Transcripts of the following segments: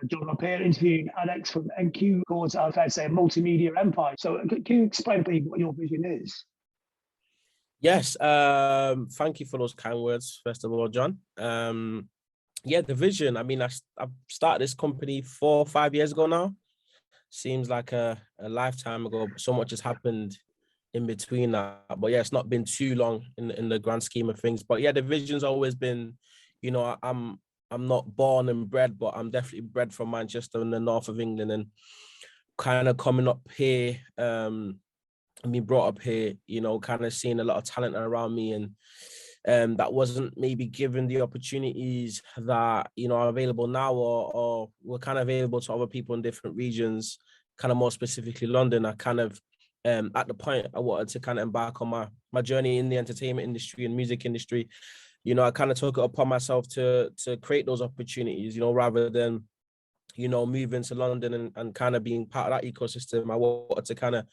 John Robb here, interviewing Adex from NQ towards, I'd say, a multimedia empire. So can you explain, please, what your vision is? Yes, thank you for those kind words, first of all, John. Yeah, the vision, I mean, I started this company 4 or 5 years ago now. Seems like a lifetime ago, but so much has happened in between that. But yeah, it's not been too long in the grand scheme of things. But yeah, the vision's always been, I'm not born and bred, but I'm definitely bred from Manchester in the north of England, and kind of coming up here, and being brought up here, kind of seeing a lot of talent around me, and that wasn't maybe given the opportunities that are available now, or were kind of available to other people in different regions, kind of more specifically London. I kind of at the point I wanted to kind of embark on my journey in the entertainment industry and music industry. I kind of took it upon myself to create those opportunities, rather than moving to London and kind of being part of that ecosystem. I wanted to kind of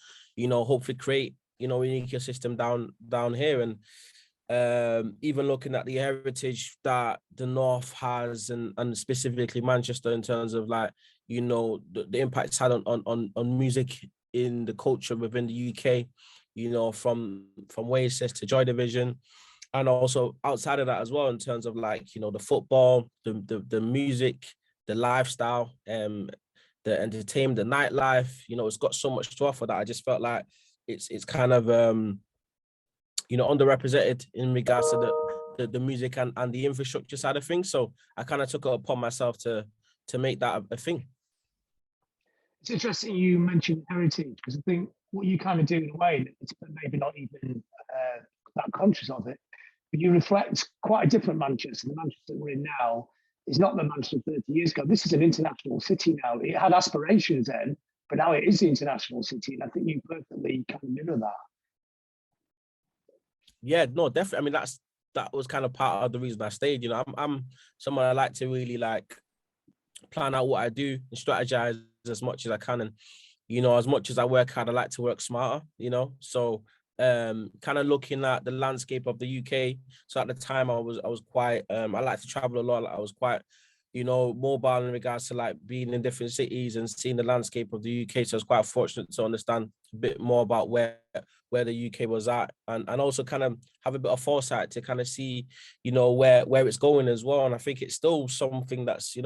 hopefully create an ecosystem down here. And even looking at the heritage that the North has, and specifically Manchester, in terms of like, the impact it's had on music in the culture within the UK, from Oasis to Joy Division, and also outside of that as well, in terms of like, the football, the music, the lifestyle, the entertainment, the nightlife, it's got so much to offer that I just felt like it's kind of underrepresented in regards to the music and the infrastructure side of things. So I kind of took it upon myself to make that a thing. It's interesting you mentioned heritage, because I think what you kind of do in a way, it's maybe not even that conscious of it, but you reflect quite a different Manchester. The Manchester we're in now is not the Manchester 30 years ago. This is an international city now. It had aspirations then, but now it is the international city, and I think you perfectly kind of mirror that. Yeah, no, definitely. I mean, that was kind of part of the reason I stayed. I'm someone I like to really like plan out what I do and strategize as much as I can. And, as much as I work hard, I like to work smarter, So kind of looking at the landscape of the UK. So at the time I was quite, I like to travel a lot. I was quite, mobile in regards to like being in different cities and seeing the landscape of the UK. So I was quite fortunate to understand a bit more about where the UK was at, and also kind of have a bit of foresight to kind of see, where it's going as well. And I think it's still something that's,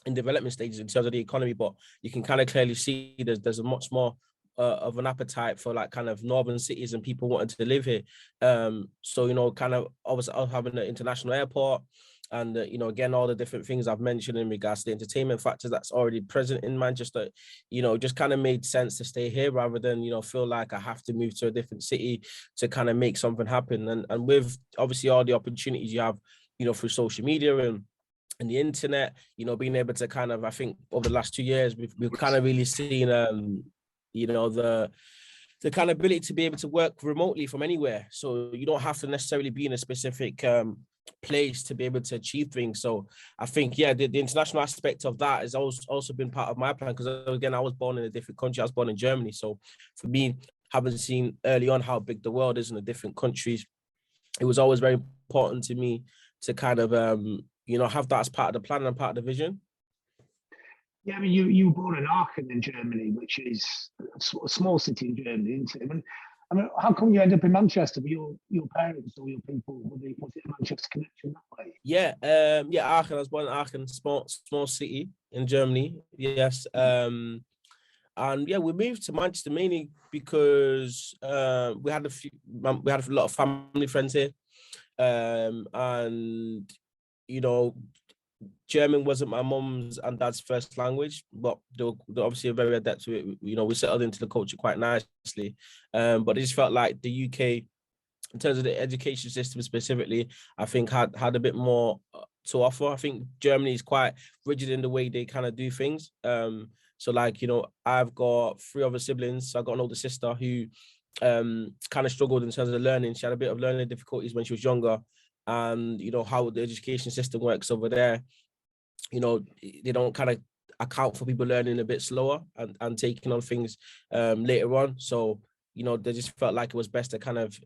in development stages in terms of the economy, but you can kind of clearly see there's a much more of an appetite for like kind of northern cities and people wanting to live here. So, kind of obviously having an international airport, and again, all the different things I've mentioned in regards to the entertainment factors that's already present in Manchester, just kind of made sense to stay here rather than, feel like I have to move to a different city to kind of make something happen. And with obviously all the opportunities you have, through social media and the internet, being able to kind of, I think over the last 2 years, we've kind of really seen, the kind of ability to be able to work remotely from anywhere. So you don't have to necessarily be in a specific place to be able to achieve things. So I think, yeah, the international aspect of that has also been part of my plan, because again, I was born in a different country. I was born in Germany. So for me, having seen early on how big the world is in the different countries, it was always very important to me to kind of, have that as part of the plan and part of the vision. Yeah, I mean, you were born in Aachen in Germany, which is a small city in Germany, isn't it? I mean, how come you end up in Manchester with your parents or your people? Was it a Manchester connection that way? Yeah, Aachen. I was born in Aachen, small city in Germany. Yes, and yeah, we moved to Manchester mainly because we had a lot of family friends here, and German wasn't my mum's and dad's first language, but they're obviously very adept to it. We settled into the culture quite nicely. But it just felt like the UK, in terms of the education system specifically, I think had a bit more to offer. I think Germany is quite rigid in the way they kind of do things. So like, I've got 3 other siblings. So I've got an older sister who kind of struggled in terms of learning. She had a bit of learning difficulties when she was younger. And, how the education system works over there, they don't kind of account for people learning a bit slower and taking on things later on. So, they just felt like it was best to kind of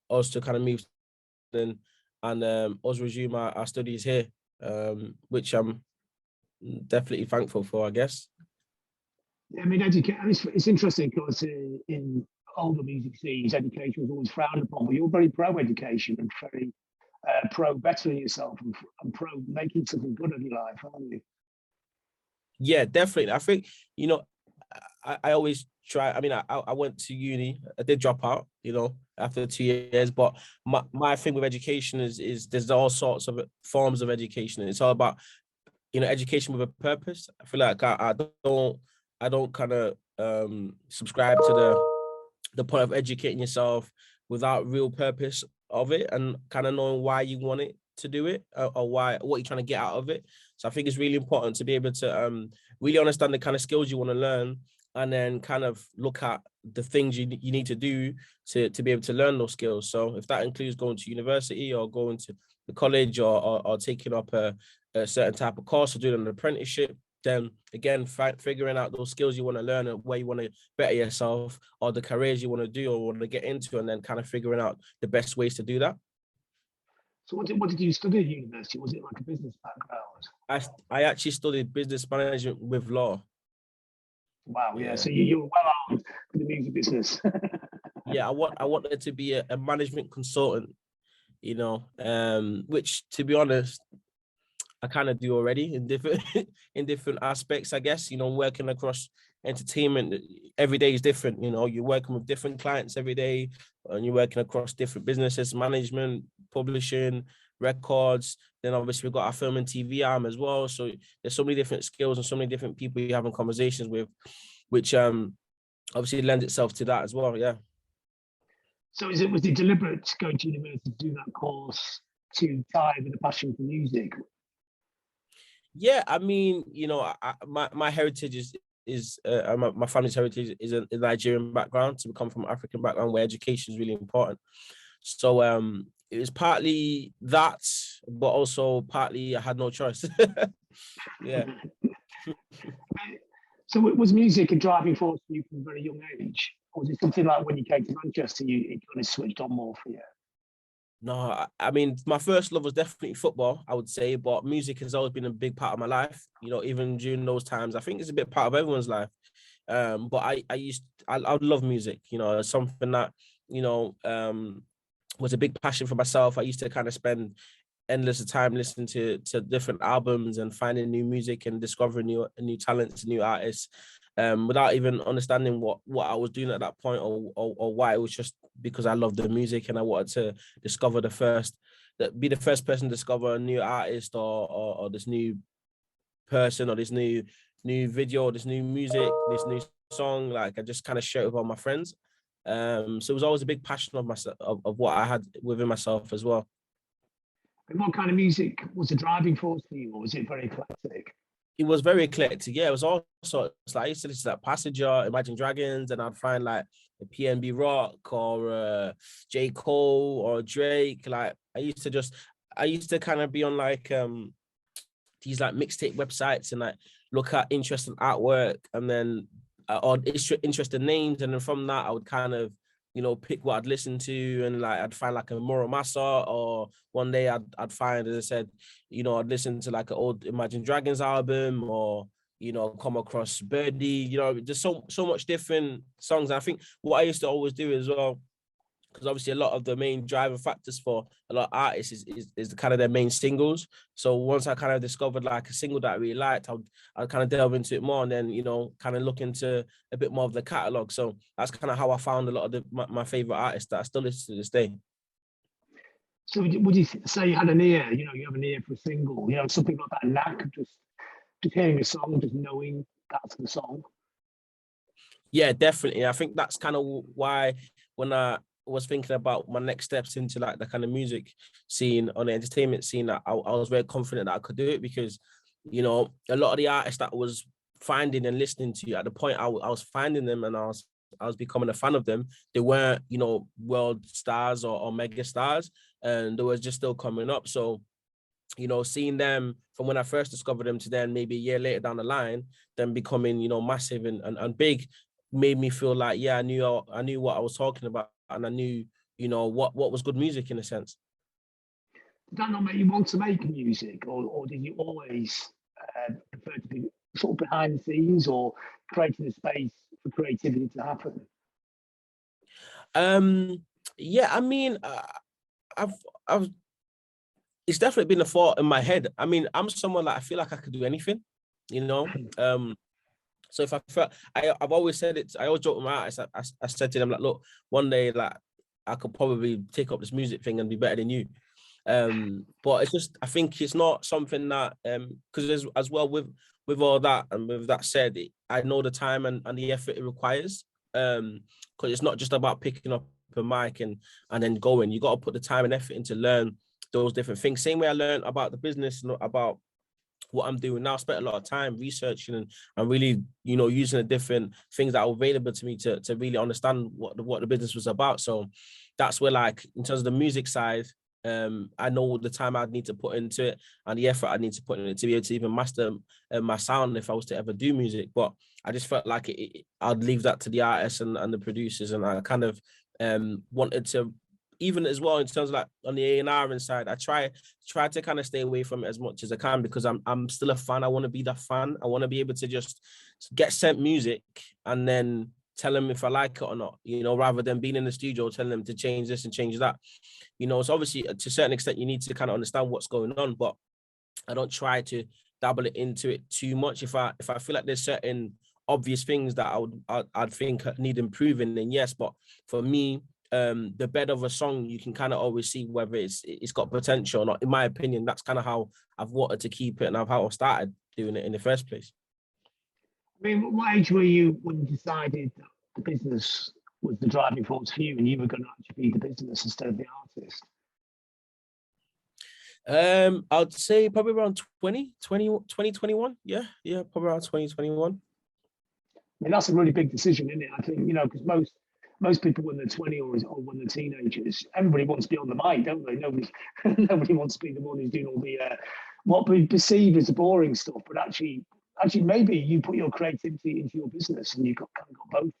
us to kind of move and us resume our studies here, which I'm definitely thankful for, I guess. Yeah, I mean, it's interesting because in older music scenes, education was always frowned upon, but you're very pro education and very pro bettering yourself and pro making something good of your life, aren't you? Yeah, definitely. I think, you know, I always try. I mean, I went to uni. I did drop out, after 2 years. But my thing with education is there's all sorts of forms of education. It's all about, education with a purpose. I feel like I don't kind of subscribe to the point of educating yourself without real purpose of it and kind of knowing why you want it to do it, or what you're trying to get out of it. So I think it's really important to be able to really understand the kind of skills you want to learn, and then kind of look at the things you need to do to be able to learn those skills. So if that includes going to university or going to the college, or taking up a certain type of course or doing an apprenticeship, then again, figuring out those skills you want to learn and where you want to better yourself, or the careers you want to do or want to get into, and then kind of figuring out the best ways to do that. So what did you study at university? Was it like a business background? I actually studied business management with law. Wow, yeah. So you were well armed for the music business. Yeah, I wanted to be a management consultant, which, to be honest, I kind of do already in different in different aspects, I guess. Working across entertainment every day is different. You're working with different clients every day, and you're working across different businesses, management, publishing, records. Then obviously we've got our film and TV arm as well. So there's so many different skills and so many different people you're having conversations with, which obviously lends itself to that as well. Yeah. So was it deliberate going to university to do that course to tie with a passion for music? Yeah, I mean, my heritage is my family's heritage is a Nigerian background. To come from an African background where education is really important. So it was partly that, but also partly I had no choice. Yeah. So was music a driving force for you from a very young age? Or was it something like when you came to Manchester, it kind of switched on more for you? No, I mean, my first love was definitely football, I would say, but music has always been a big part of my life. Even during those times, I think it's a big part of everyone's life. But I would love music. It's something that was a big passion for myself. I used to kind of spend endless time listening to different albums and finding new music and discovering new talents, new artists, without even understanding what I was doing at that point, or why. It was just because I loved the music and I wanted to discover be the first person to discover a new artist, or this new person, or this new video, or this new music, this new song. Like, I just kind of share it with all my friends. So it was always a big passion of myself, of what I had within myself as well. And what kind of music was the driving force for you, or was it very eclectic? It was very eclectic. Yeah, it was also, it's like I used to listen to that Passenger, Imagine Dragons, and I'd find like a PNB Rock, or J. Cole or Drake. Like I used to kind of be on like these like mixtape websites and like look at interesting artwork, and then or interesting names, and then from that I would kind of pick what I'd listen to, and like I'd find like a Moro Masa, or one day I'd find, as I said, I'd listen to like an old Imagine Dragons album, or come across Birdie, just so much different songs. And I think what I used to always do as well, because obviously a lot of the main driving factors for a lot of artists is kind of their main singles. So once I kind of discovered like a single that I really liked, I'd kind of delve into it more, and then kind of look into a bit more of the catalog. So that's kind of how I found a lot of my favorite artists that I still listen to this day. So would you say you had an ear? You have an ear for a single. Something like that knack of just hearing a song, just knowing that's the song. Yeah, definitely. I think that's kind of why when I was thinking about my next steps into like the kind of music scene, on the entertainment scene, that I was very confident that I could do it, because a lot of the artists that I was finding and listening to, at the point I was finding them and I was becoming a fan of them, they weren't world stars or mega stars, and they were just still coming up. So seeing them from when I first discovered them to then maybe a year later down the line, them becoming massive and big, made me feel like, yeah, I knew what I was talking about, and I knew what was good music, in a sense. Did that not make you want to make music, or did you always prefer to sort of behind the scenes or creating a space for creativity to happen? Yeah, I mean, I've, I've, it's definitely been a thought in my head. I mean, I'm someone like I feel like I could do anything, you know. So if I felt, I've always said it. I always joke with my artists. I said to them like, look, one day like I could probably take up this music thing and be better than you. But it's just I think it's not something that because as well with all that and with that said, I know the time and the effort it requires. Because it's not just about picking up a mic and then going. You got to put the time and effort in to learn those different things. Same way I learned about the business, about what I'm doing now. I spent a lot of time researching and really, using the different things that are available to me to really understand what the business was about. So that's where, like, in terms of the music side, I know the time I'd need to put into it and the effort I need to put in it to be able to even master my sound if I was to ever do music. But I just felt like I'd leave that to the artists and the producers, and I kind of wanted to, even as well in terms of like on the A&R inside, I try to kind of stay away from it as much as I can because I'm still a fan. I want to be that fan. I want to be able to just get sent music and then tell them if I like it or not, rather than being in the studio telling them to change this and change that. So obviously to a certain extent you need to kind of understand what's going on, but I don't try to dabble it into it too much. If I feel like there's certain obvious things that I'd think need improving, then yes. But for me, the bed of a song, you can kind of always see whether it's got potential or not. In my opinion, that's kind of how I've wanted to keep it and how I started doing it in the first place. I mean, what age were you when you decided that the business was the driving force for you and you were going to actually be the business instead of the artist? I'd say probably around 2021. Yeah, probably around 2021. I mean, that's a really big decision, isn't it? I think, because most people when they're 20 or when they're teenagers, everybody wants to be on the mic, don't they? Nobody wants to be the one who's doing all the what we perceive as the boring stuff, but actually maybe you put your creativity into your business and you kind of got both.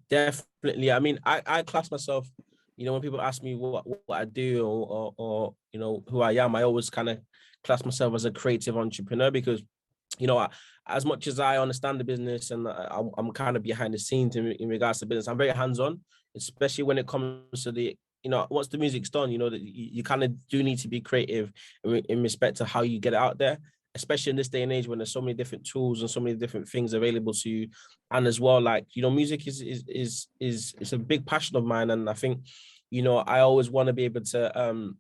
Definitely. I mean, I class myself, when people ask me what I do or who I am, I always kind of class myself as a creative entrepreneur because, as much as I understand the business and I'm kind of behind the scenes in regards to business, I'm very hands-on, especially when it comes to the, once the music's done, that you kind of do need to be creative in respect to how you get it out there, especially in this day and age when there's so many different tools and so many different things available to you. And as well, like, music is a big passion of mine. And I think, I always want to be able to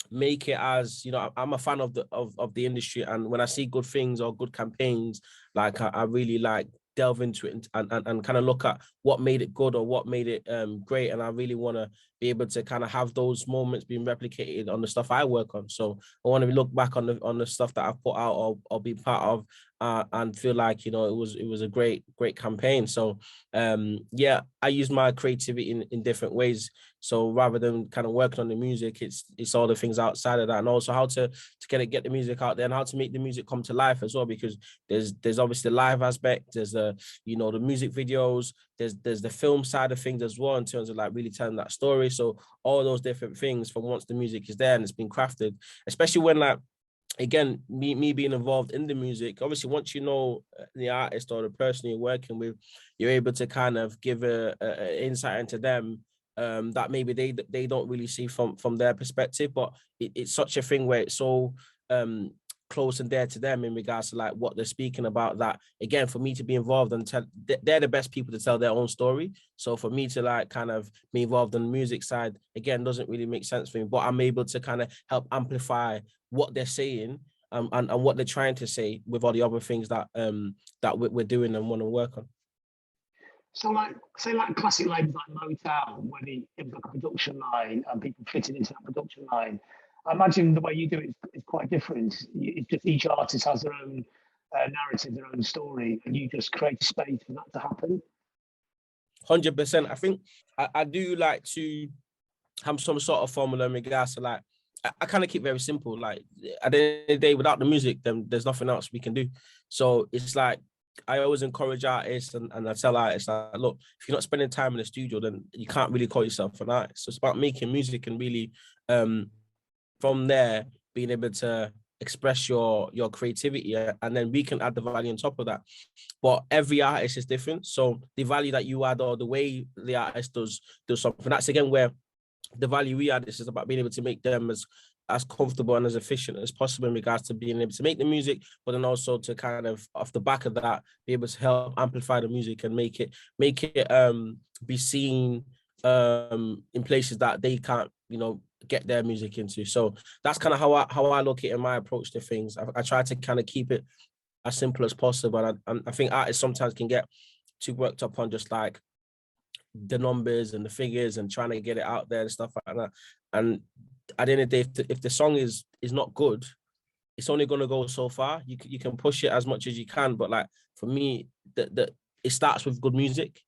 make it as, I'm a fan of the industry. And when I see good things or good campaigns, like I really like delve into it and kind of look at what made it good or what made it great. And I really want to be able to kind of have those moments being replicated on the stuff I work on. So I want to look back on the stuff that I've put out or be part of and feel like, it was a great campaign. So yeah, I use my creativity in different ways. So rather than kind of working on the music, it's all the things outside of that, and also how to get the music out there and how to make the music come to life as well, because there's obviously the live aspect, there's the the music videos, there's the film side of things as well in terms of like really telling that story. So all those different things from once the music is there and it's been crafted, especially when like, again, me being involved in the music, obviously once the artist or the person you're working with, you're able to kind of give a insight into them that maybe they don't really see from their perspective, but it's such a thing where it's so close and dear to them in regards to like what they're speaking about, that again, for me to be involved and they're the best people to tell their own story. So for me to like kind of be involved on the music side, again, doesn't really make sense for me, but I'm able to kind of help amplify what they're saying and what they're trying to say with all the other things that we're doing and want to work on. So like, say like classic labels like Motown, where it was like a production line and people fitted into that production line. I imagine the way you do it is quite different. It's just each artist has their own narrative, their own story, and you just create a space for that to happen. 100%. I think I do like to have some sort of formula in regards to like, I kind of keep very simple. Like at the end of the day, without the music, then there's nothing else we can do. So it's like, I always encourage artists and I tell artists, like, look, if you're not spending time in the studio, then you can't really call yourself an artist. So it's about making music and really from there being able to express your creativity, and then we can add the value on top of that. But every artist is different, so the value that you add or the way the artist does something, that's again where the value we add is about being able to make them as comfortable and as efficient as possible in regards to being able to make the music, but then also to kind of off the back of that be able to help amplify the music and make it be seen in places that they can't, get their music into. So that's kind of how I look at it in my approach to things. I try to kind of keep it as simple as possible. And I think artists sometimes can get too worked up on just like the numbers and the figures and trying to get it out there and stuff like that. And at the end of the day, if the song is not good, it's only going to go so far. You can push it as much as you can, but like for me, it starts with good music,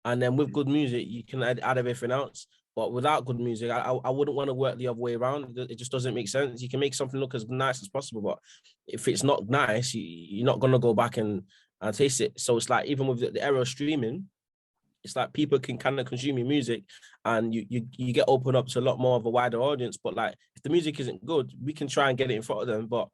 and then with good music you can add everything else. But without good music, I wouldn't want to work the other way around. It just doesn't make sense. You can make something look as nice as possible, but if it's not nice, you're not going to go back and taste it. So it's like, even with the era of streaming, it's like people can kind of consume your music and you get opened up to a lot more of a wider audience. But like, if the music isn't good, we can try and get it in front of them. But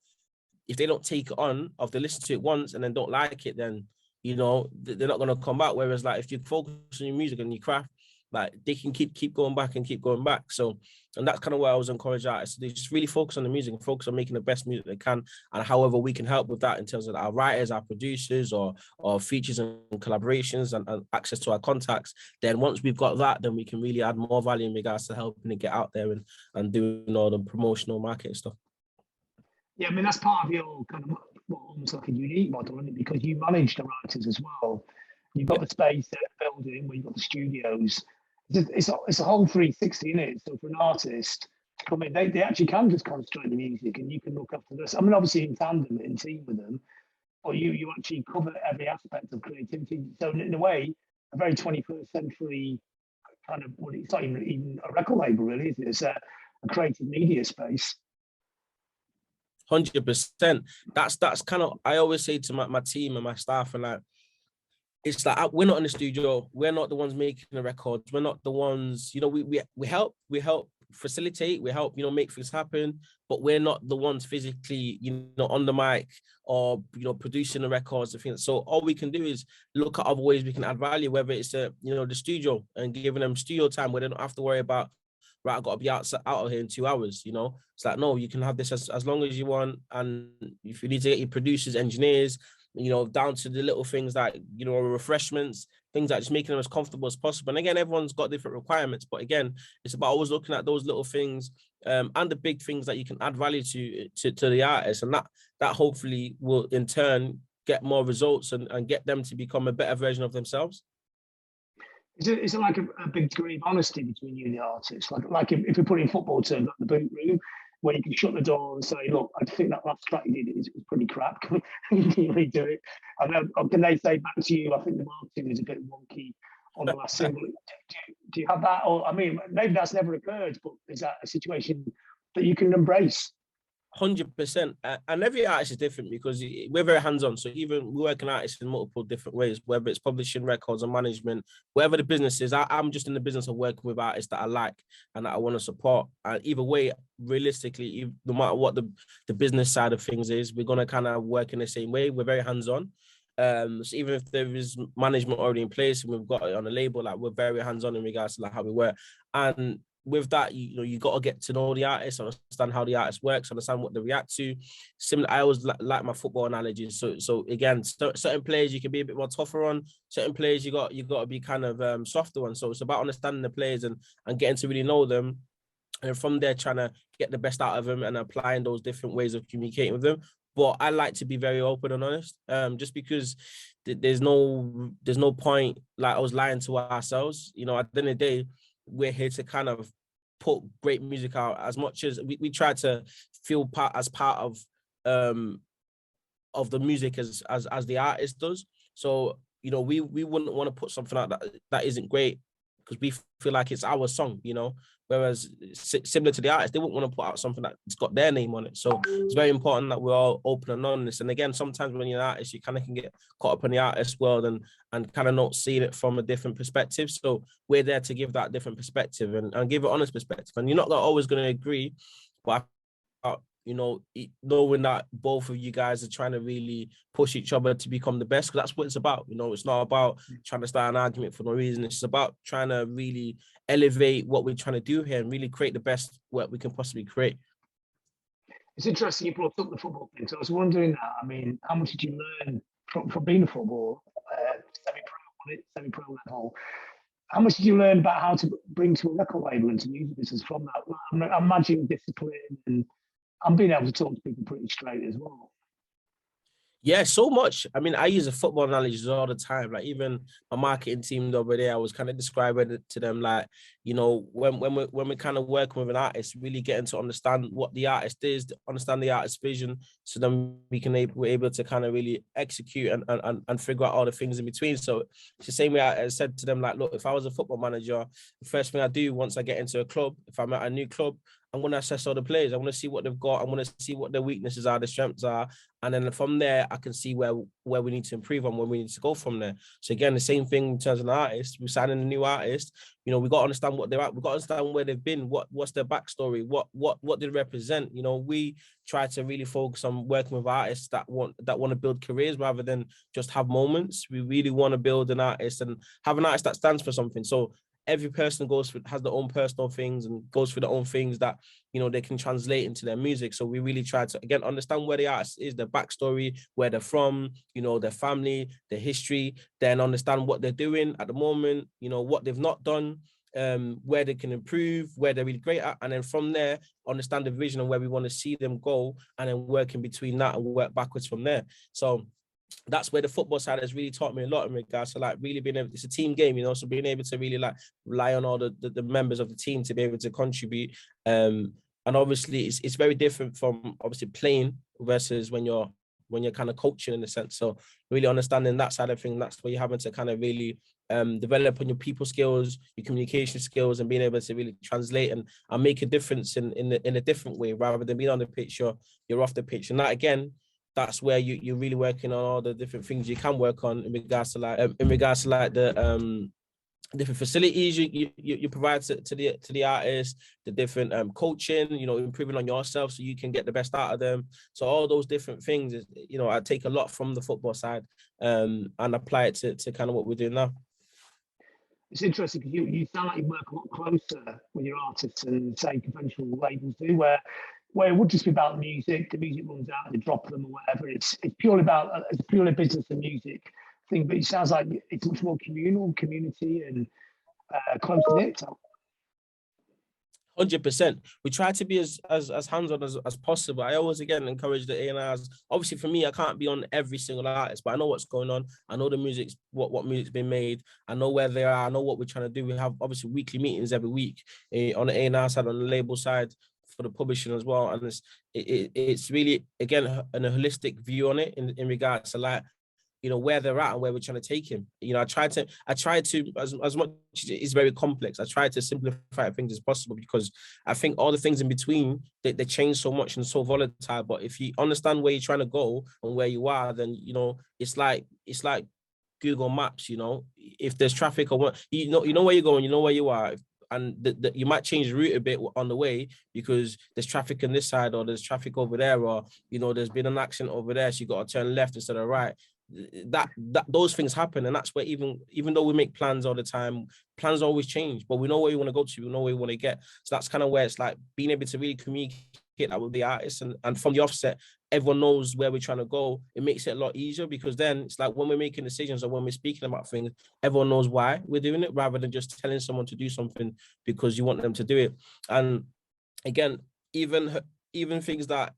if they don't take it on, or if they listen to it once and then don't like it, then, they're not going to come back. Whereas like, if you focus on your music and your craft, like they can keep going back and keep going back. So, and that's kind of where I was encouraged artists. They just really focus on the music and focus on making the best music they can. And however we can help with that in terms of our writers, our producers, or features and collaborations and access to our contacts. Then once we've got that, then we can really add more value in regards to helping it get out there and doing all the promotional marketing stuff. Yeah, I mean, that's part of your kind of almost like a unique model, isn't it? Because you manage the writers as well. You've got the space in the building where you've got the studios. It's a whole 360 in it. So for an artist to come in, they actually can just concentrate on the music, and you can look after this. I mean, obviously in tandem, in team with them, but you actually cover every aspect of creativity. So in a way, a very 21st century kind of, well, it's not even a record label, really, is it? It's a creative media space. 100%. That's kind of, I always say to my team and my staff, and like, it's like, we're not in the studio, we're not the ones making the records, we're not the ones, we help facilitate, we help, make things happen, but we're not the ones physically, on the mic or, producing the records and things. So all we can do is look at other ways we can add value, whether it's the studio and giving them studio time where they don't have to worry about, right, I got to be out of here in 2 hours, It's like, no, you can have this as long as you want. And if you need to get your producers, engineers, down to the little things like, refreshments, things like just making them as comfortable as possible. And again, everyone's got different requirements, but again, it's about always looking at those little things and the big things that you can add value to the artist. And that hopefully will in turn get more results and get them to become a better version of themselves. Is it like a big degree of honesty between you and the artist? Like if we put in football terms, like the boot room, where you can shut the door and say, look, I think that last track you did is pretty crap. Can you redo it? And then, or can they say back to you, I think the marketing is a bit wonky on the last single? Do you have that? Or, I mean, maybe that's never occurred, but is that a situation that you can embrace? 100%. And every artist is different because we're very hands-on. So even we work in artists in multiple different ways, whether it's publishing, records, or management, whatever the business is. I'm just in the business of working with artists that I like and that I want to support. And either way, realistically, no matter what the business side of things is, we're going to kind of work in the same way. We're very hands-on. So even if there is management already in place and we've got it on a label, like we're very hands-on in regards to like how we work. And with that, you got to get to know the artist, understand how the artist works, understand what they react to. Similar, I always like my football analogies. So again, certain players you can be a bit more tougher on. Certain players you got to be kind of softer on. So it's about understanding the players and getting to really know them, and from there trying to get the best out of them and applying those different ways of communicating with them. But I like to be very open and honest, just because there's no point like I was lying to ourselves. At the end of the day, we're here to kind of put great music out. As much as we try to feel part of the music as the artist does. So we wouldn't want to put something out that isn't great because we feel like it's our song, whereas similar to the artist, they wouldn't want to put out something that's got their name on it. So it's very important that we're all open and honest. And again, sometimes when you're an artist, you kind of can get caught up in the artist world and kind of not seeing it from a different perspective. So we're there to give that different perspective and give an honest perspective. And you're not always going to agree, but you know, knowing that both of you guys are trying to really push each other to become the best, because that's what it's about. You know, it's not about trying to start an argument for no reason. It's about trying to really elevate what we're trying to do here and really create the best work we can possibly create. It's interesting you brought up the football thing. So I was wondering that. I mean, how much did you learn from being a football semi-pro level? How much did you learn about how to bring to a record label and to music business from that? I'm imagining discipline and being able to talk to people pretty straight as well. Yeah, so much. I mean, I use a football analogy all the time. Like even my marketing team over there, I was kind of describing it to them, like, you know, when we're kind of working with an artist, really getting to understand what the artist is, understand the artist's vision, so then we're able to kind of really execute and figure out all the things in between. So it's the same way I said to them, like, look, if I was a football manager, the first thing I do once I get into a club, if I'm at a new club, I'm going to assess all the players. I want to see what they've got. I want to see what their weaknesses are, their strengths are. And then from there, I can see where we need to improve on, where we need to go from there. So again, the same thing in terms of an artist. We're signing a new artist. You know, we got to understand what they're at. We got to understand where they've been. What's their backstory? What they represent? You know, we try to really focus on working with artists that want to build careers rather than just have moments. We really want to build an artist and have an artist that stands for something. So every person has their own personal things and goes through their own things that, you know, they can translate into their music. So we really try to, again, understand where the artist is, their backstory, where they're from, you know, their family, their history, then understand what they're doing at the moment, you know, what they've not done, where they can improve, where they're really great at. And then from there, understand the vision and where we want to see them go, and then work in between that and work backwards from there. So that's where the football side has really taught me a lot in regards to like really being able, it's a team game, you know, so being able to really like rely on all the members of the team to be able to contribute. And obviously it's very different from obviously playing versus when you're kind of coaching in a sense. So really understanding that side of things, that's where you're having to kind of really develop on your people skills, your communication skills, and being able to really translate and make a difference in a different way rather than being on the pitch, you're off the pitch. And that again, that's where you're really working on all the different things you can work on in regards to like the different facilities you provide to the artists, the different coaching, you know, improving on yourself so you can get the best out of them. So all those different things, you know, I take a lot from the football side and apply it to kind of what we're doing now. It's interesting because you sound like you work a lot closer with your artists than say conventional labels do, where it would just be about music. The music runs out, they drop them or whatever. It's purely about it's purely business and music thing. But it sounds like it's much more community and close knit. 100%. We try to be as hands-on as possible. I always again encourage the A&Rs. Obviously, for me, I can't be on every single artist, but I know what's going on. I know the music's what music's been made. I know where they are. I know what we're trying to do. We have obviously weekly meetings every week on the A&R side, on the label side, for the publishing as well. And it's really again a holistic view on it in regards to like, you know, where they're at and where we're trying to take him. You know, I try to as much as it's very complex, I try to simplify things as possible, because I think all the things in between, they change so much and so volatile. But if you understand where you're trying to go and where you are, then, you know, it's like Google Maps, you know, if there's traffic or what, you know where you're going, you know where you are. And you might change the route a bit on the way because there's traffic on this side or there's traffic over there, or, you know, there's been an accident over there, so you got to turn left instead of right. That those things happen, and that's where even though we make plans all the time, plans always change, but we know where we want to go to, we know where we want to get. So that's kind of where it's like being able to really communicate that with the artists, and from the offset, everyone knows where we're trying to go. It makes it a lot easier, because then it's like when we're making decisions or when we're speaking about things, everyone knows why we're doing it, rather than just telling someone to do something because you want them to do it. And again, even things that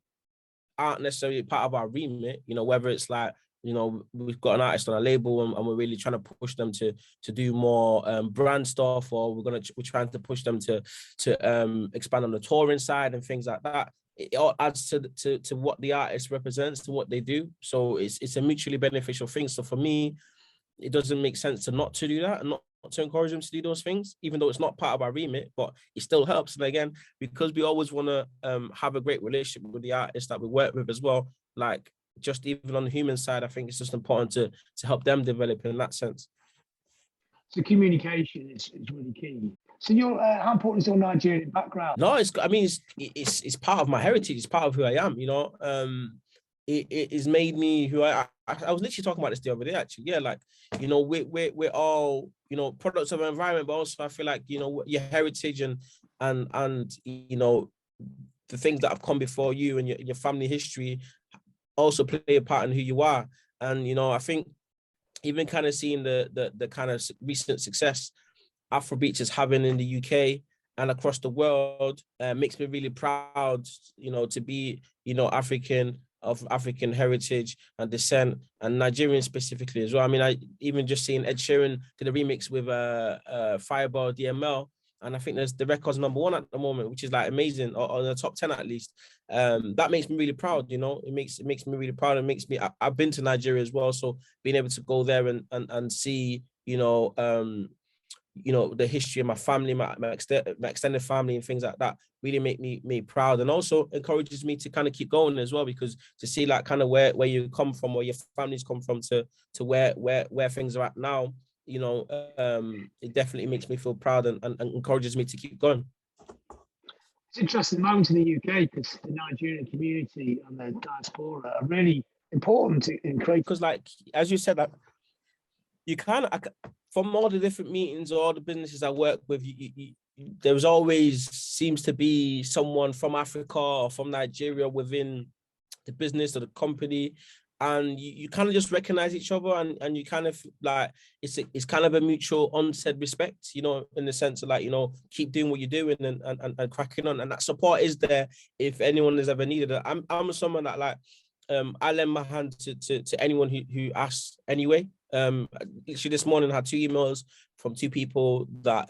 aren't necessarily part of our remit, you know, whether it's like, you know, we've got an artist on a label and we're really trying to push them to do more brand stuff, or we're trying to push them to expand on the touring side and things like that. It all adds to what the artist represents, to what they do. So it's a mutually beneficial thing. So for me, it doesn't make sense to not to do that and not to encourage them to do those things, even though it's not part of our remit, but it still helps. And again, because we always want to have a great relationship with the artists that we work with as well, like, just even on the human side, I think it's just important to help them develop in that sense. So communication is really key. So how important is your Nigerian background? No, I mean, it's part of my heritage. It's part of who I am. You know, it has made me who I was literally talking about this the other day. Actually, yeah, like, you know, we're all, you know, products of our environment, but also I feel like, you know, your heritage and you know, the things that have come before you and your family history also play a part in who you are. And, you know, I think even kind of seeing the kind of recent success Afrobeats is having in the UK and across the world makes me really proud, you know, to be, you know, African, of African heritage and descent, and Nigerian specifically as well. I mean, I even just seeing Ed Sheeran did a remix with Fireball DML, and I think there's the record's #1 at the moment, which is like amazing, or the top 10 at least. That makes me really proud, you know. It makes me really proud. It makes me. I've been to Nigeria as well, so being able to go there and see, you know, the history of my family, my extended family and things like that really make me proud, and also encourages me to kind of keep going as well, because to see like kind of where you come from, where your families come from, to where things are at now, you know, it definitely makes me feel proud and encourages me to keep going. It's interesting at the moment in the UK because the Nigerian community and the diaspora are really important in creating. Because like, as you said, that you kind of, from all the different meetings or all the businesses I work with, there's always seems to be someone from Africa or from Nigeria within the business or the company, and you kind of just recognize each other, and you kind of like, it's kind of a mutual unsaid respect, you know, in the sense of like, you know, keep doing what you're doing and cracking on, and that support is there if anyone has ever needed it. I'm someone that like, I lend my hand to anyone who asks anyway. Literally this morning I had 2 emails from 2 people that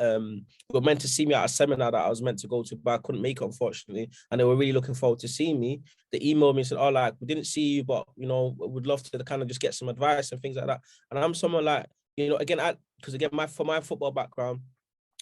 were meant to see me at a seminar that I was meant to go to, but I couldn't make it, unfortunately, and they were really looking forward to seeing me. They emailed me and said, oh, like, we didn't see you, but, you know, would love to kind of just get some advice and things like that. And I'm someone like, you know, again, because again, for my football background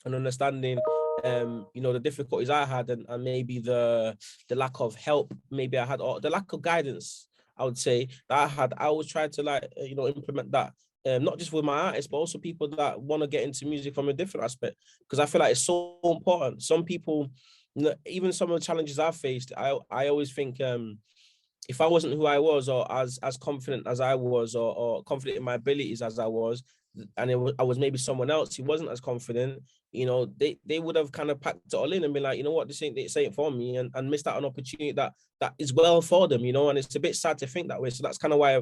and understanding, you know, the difficulties I had, and maybe the lack of help maybe I had, or the lack of guidance, I would say, that I had, I always tried to like, you know, implement that, not just with my artists, but also people that want to get into music from a different aspect, because I feel like it's so important. Some people, you know, even some of the challenges I've faced, I always think, if I wasn't who I was, or as confident as I was, or confident in my abilities as I was, and I was maybe someone else who wasn't as confident, you know, they would have kind of packed it all in and been like, you know what, this ain't for me, and missed out on an opportunity that is well for them, you know. And it's a bit sad to think that way. So that's kind of why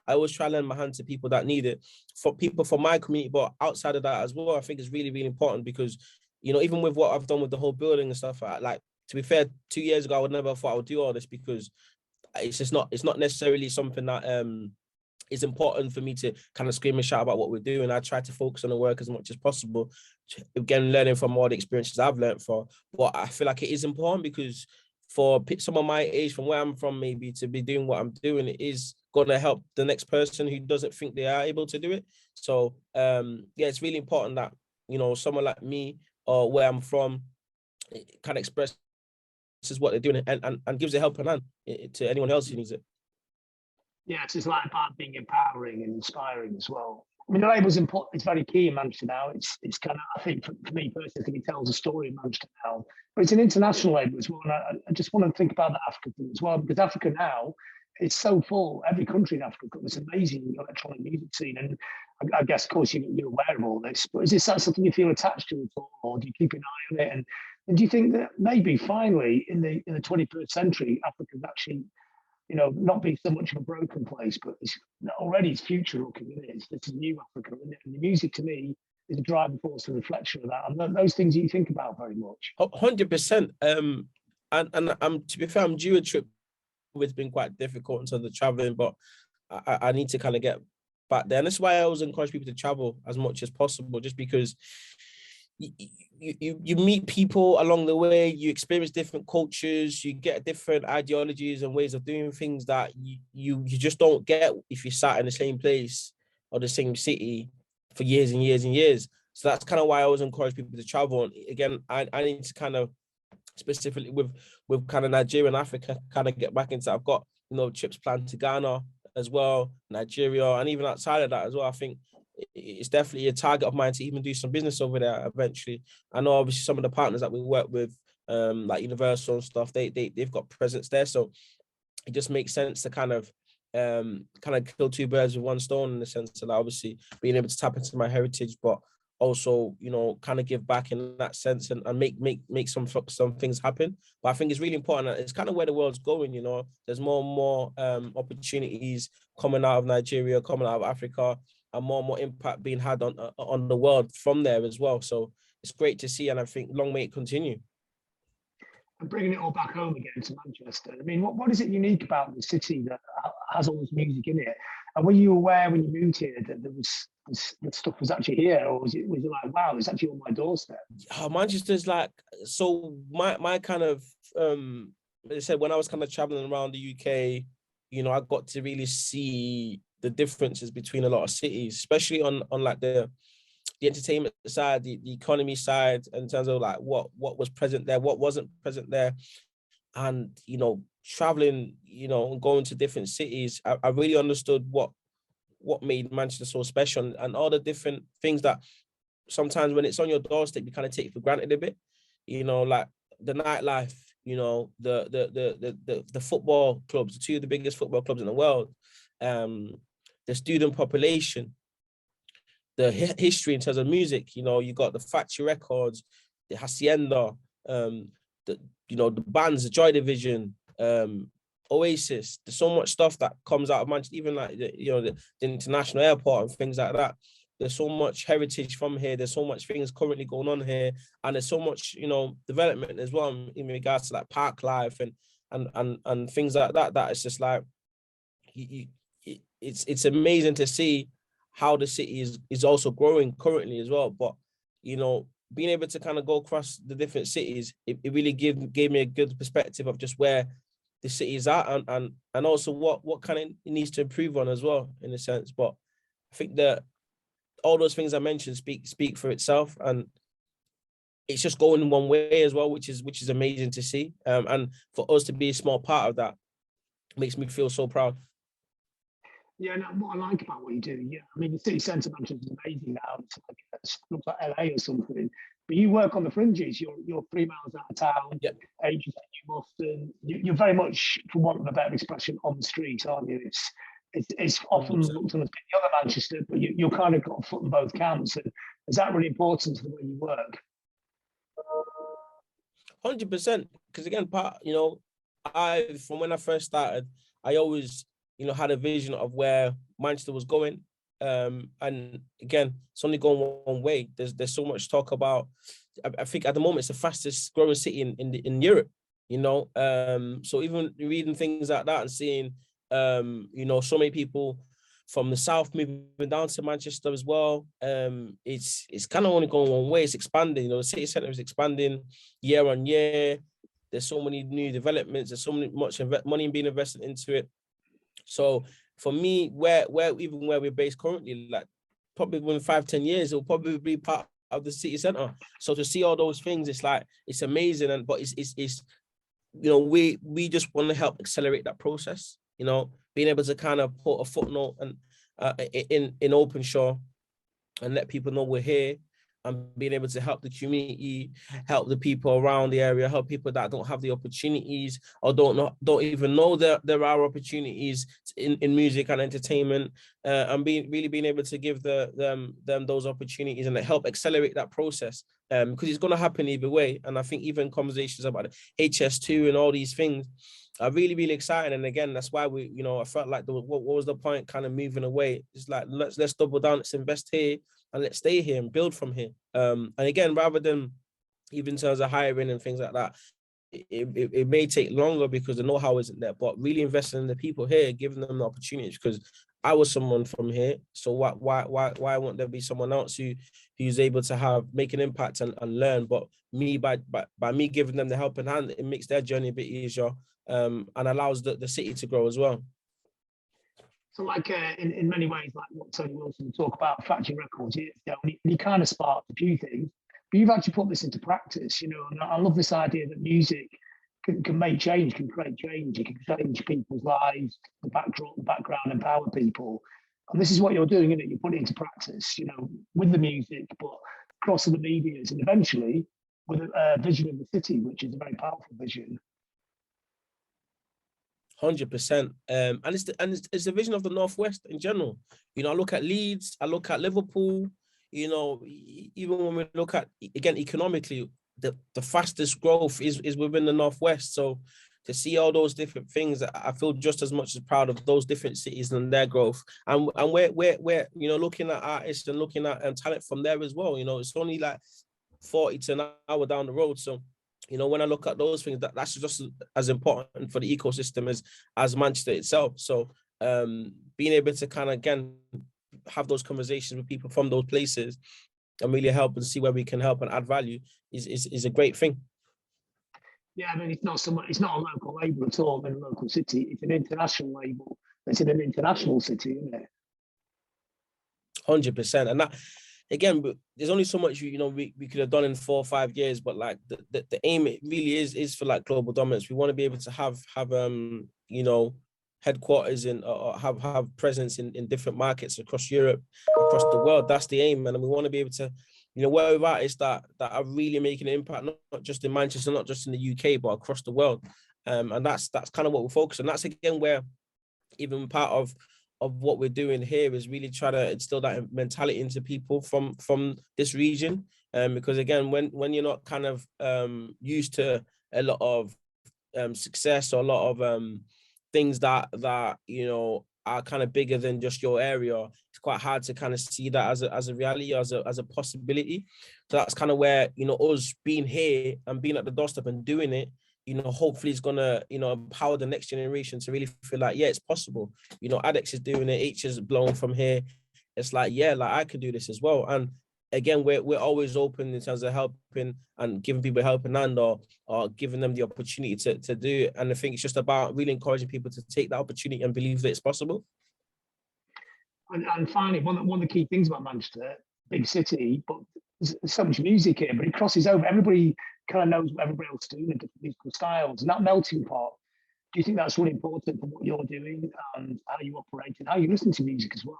I always try to lend my hand to people that need it, for people from my community, but outside of that as well. I think it's really, really important, because, you know, even with what I've done with the whole building and stuff, like, to be fair, 2 years ago, I would never have thought I would do all this, because it's not necessarily something that is important for me to kind of scream and shout about what we're doing. I try to focus on the work as much as possible, again, learning from all the experiences I've learned from. But I feel like it is important, because for someone my age, from where I'm from, maybe to be doing what I'm doing, it is going to help the next person who doesn't think they are able to do it. So yeah, it's really important that, you know, someone like me, or where I'm from, can express this is what they're doing, and gives a helping hand to anyone else who needs it. Yeah, it's like about being empowering and inspiring as well. I mean, the label's important. It's very key in Manchester now. It's kind of, I think, for me personally, I think it tells a story in Manchester now. But it's an international label as well. And I just want to think about the Africa thing as well, because Africa now, it's so full. Every country in Africa got this amazing electronic music scene. And I guess, of course, you're aware of all this. But is this something you feel attached to at all, or do you keep an eye on it? And do you think that maybe finally in the 21st century, Africa's actually, you know, not be so much of a broken place, but it's already it's future looking, isn't it? It's new Africa, isn't it? And the music to me is a driving force, a reflection of that. And those things you think about very much. 100%. And I'm, to be fair, I'm due a trip. It's been quite difficult in terms of traveling, but I need to kind of get back there. And that's why I always encourage people to travel as much as possible, just because you meet people along the way, you experience different cultures, you get different ideologies and ways of doing things that you just don't get if you sat in the same place or the same city for years and years and years. So that's kind of why I always encourage people to travel. And again, I need to kind of, specifically with kind of Nigeria and Africa, kind of get back into, I've got, you know, trips planned to Ghana as well, Nigeria, and even outside of that as well. I think it's definitely a target of mine to even do some business over there eventually. I know obviously some of the partners that we work with, like Universal and stuff, they've got presence there. So it just makes sense to kind of kill two birds with one stone, in the sense of, like, obviously being able to tap into my heritage, but also, you know, kind of give back in that sense, and make some things happen. But I think it's really important that it's kind of where the world's going, you know. There's more and more opportunities coming out of Nigeria, coming out of Africa, and more impact being had on the world from there as well. So it's great to see, and I think long may it continue. And bringing it all back home again to Manchester, I mean, what is it unique about the city that has all this music in it? And were you aware when you moved here that that stuff was actually here, or was it like, wow, it's actually on my doorstep? Manchester's like, so my kind of as I said, when I was kind of traveling around the UK, you know, I got to really see the differences between a lot of cities, especially on like the entertainment side, the economy side, in terms of like what was present there, what wasn't present there. And, you know, traveling, you know, and going to different cities, I really understood what made Manchester so special, and all the different things that sometimes when it's on your doorstep, you kind of take for granted a bit, you know, like the nightlife, you know, the football clubs, two of the biggest football clubs in the world, the student population, the history in terms of music. You know, you got the Factory Records, the Hacienda, the, you know, the bands, the Joy Division, Oasis. There's so much stuff that comes out of Manchester, even like the international airport and things like that. There's so much heritage from here. There's so much things currently going on here, and there's so much, you know, development as well in regards to like park life and things like that. That it's just like it's amazing to see how the city is also growing currently as well. But, you know, being able to kind of go across the different cities, it really gave me a good perspective of just where the city is at, and also what kind of it needs to improve on as well, in a sense. But I think that all those things I mentioned speak for itself, and it's just going in one way as well, which is amazing to see. And for us to be a small part of that makes me feel so proud. Yeah, and what I like about what you do, yeah, I mean, the city centre of Manchester is amazing now. It's like it looks like LA or something. But you work on the fringes. You're 3 miles out of town. Yep. Aitch is New Boston. You're very much, for want of a better expression, on the street, aren't you? It's often 100%. looked on as being the other Manchester, but you're kind of got a foot in both camps. And is that really important to the way you work? 100%. Because again, you know, from when I first started, I always, you know, had a vision of where Manchester was going. And again, it's only going one way. There's so much talk about. I think at the moment it's the fastest growing city in Europe. You know, so even reading things like that and seeing, you know, so many people from the south moving down to Manchester as well. It's kind of only going one way. It's expanding. You know, the city centre is expanding year on year. There's so many new developments. There's so much money being invested into it. So for me, where we're based currently, like probably within 5-10 years, it'll probably be part of the city centre. So to see all those things, it's like it's amazing. But it's you know, we just want to help accelerate that process. You know, being able to kind of put a footnote and in Openshaw and let people know we're here, and being able to help the community, help the people around the area, help people that don't have the opportunities or don't even know that there are opportunities in music and entertainment, and being able to give them those opportunities and help accelerate that process, because it's going to happen either way. And I think even conversations about HS2 and all these things are really, really exciting. And again, that's why we, you know, I felt like what was the point kind of moving away? It's like, let's double down, let's invest here, and let's stay here and build from here. And again, rather than even in terms of hiring and things like that, it may take longer because the know-how isn't there, but really investing in the people here, giving them the opportunities, because I was someone from here. So why won't there be someone else who's able to make an impact and learn? But me, by me giving them the helping hand, it makes their journey a bit easier, and allows the city to grow as well. So, like in many ways, like what Tony Wilson talk about Factory Records, he kind of sparked a few things, but you've actually put this into practice, you know. And I love this idea that music can make change, can create change, it can change people's lives, the background, empower people. And this is what you're doing, isn't it? You put it into practice, you know, with the music, but across the medias, and eventually with a vision of the city, which is a very powerful vision. 100%. It's the vision of the Northwest in general. You know, I look at Leeds, I look at Liverpool. You know, even when we look at, again, economically, the fastest growth is within the Northwest. So to see all those different things, I feel just as much as proud of those different cities and their growth. And we're you know, looking at artists and looking at talent from there as well. You know, it's only like 40 to an hour down the road. So, you know, when I look at those things, that's just as important for the ecosystem as Manchester itself. So being able to kind of, again, have those conversations with people from those places and really help and see where we can help and add value is a great thing. Yeah, I mean, it's not a local label at all in a local city. It's an international label that's in an international city, isn't it? 100%. And that, again, there's only so much, you know, we could have done in 4 or 5 years, but like the aim, it really is for like global dominance. We want to be able to have you know, headquarters in or have presence in different markets across Europe, across the world. That's the aim. And we want to be able to, you know, work with artists that are really making an impact, not just in Manchester, not just in the UK, but across the world. And that's kind of what we're focused on. That's, again, where even part of what we're doing here is really try to instill that mentality into people from this region. Because, again, when you're not kind of used to a lot of success or a lot of things that you know are kind of bigger than just your area, it's quite hard to kind of see that as a reality, as a possibility. So that's kind of where, you know, us being here and being at the doorstep and doing it, you know, hopefully it's gonna, you know, empower the next generation to really feel like, yeah, it's possible. You know, Adex is doing it, Aitch is blown from here. It's like, yeah, like I could do this as well. And again, we're always open in terms of helping and giving people a helping hand or giving them the opportunity to do it. And I think it's just about really encouraging people to take that opportunity and believe that it's possible. And finally, one of the key things about Manchester, big city, but there's so much music here, but it crosses over. Everybody kind of knows what everybody else is doing in different musical styles. And that melting pot, do you think that's really important for what you're doing and how you operate and how you listen to music as well?